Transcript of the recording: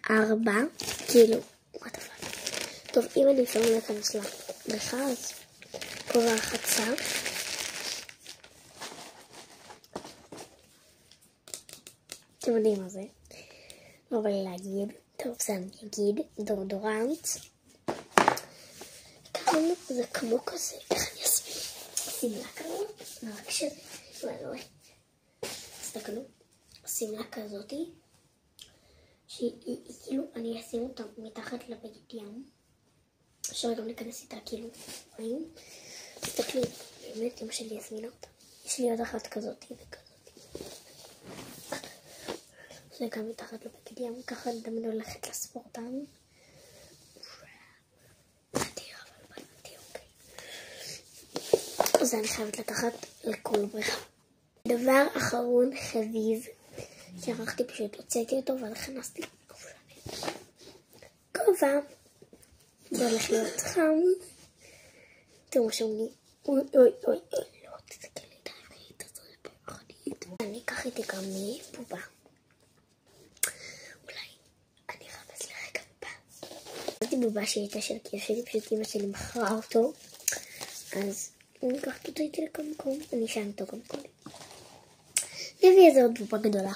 4, כאילו, מה אתה פלט? טוב, אם אני אפשר להיכנס לבריכה, אז פה הרחצה. אתם יודעים מה זה? לא בא לי להגיד. טוב, זה אני אגיד. דורדורנט. כאן זה כמו כזה. איך אני אסביר? שמלה כזאת. רק שזה. לא. תסתכלו. שמלה כזאתי. שהיא כאילו, אני אשים אותה מתחת לבגד ים. אפשר גם להיכנס איתה כאילו. תסתכלו. באמת אמא שלי הזמינה אותה. יש לי עוד אחת כזאתי וכזאתי. זה גם מתחת לבגד ים, ככה אני תמיד הולכת לספורטן. נדיר, אבל בנתי, אוקיי. אז אני חייבת לקחת לכל בריכה. דבר אחרון חביב, שערכתי פשוט הוצאתי אותו והכנסתי כובע. זה הולך להיות חם. תראו שאומני, אוי, לא, תסתכל לי את העברית הזאת פחדית. אני אקח איתי גם מבובה. זאתי בובה שהייתה של הכיף שלי, פשוט אמא שלי מכרה אותו, אז אני לקחת אותו איתי לכמה מקום, אני שם אותו גם קודם. נביא איזה עוד בובה גדולה.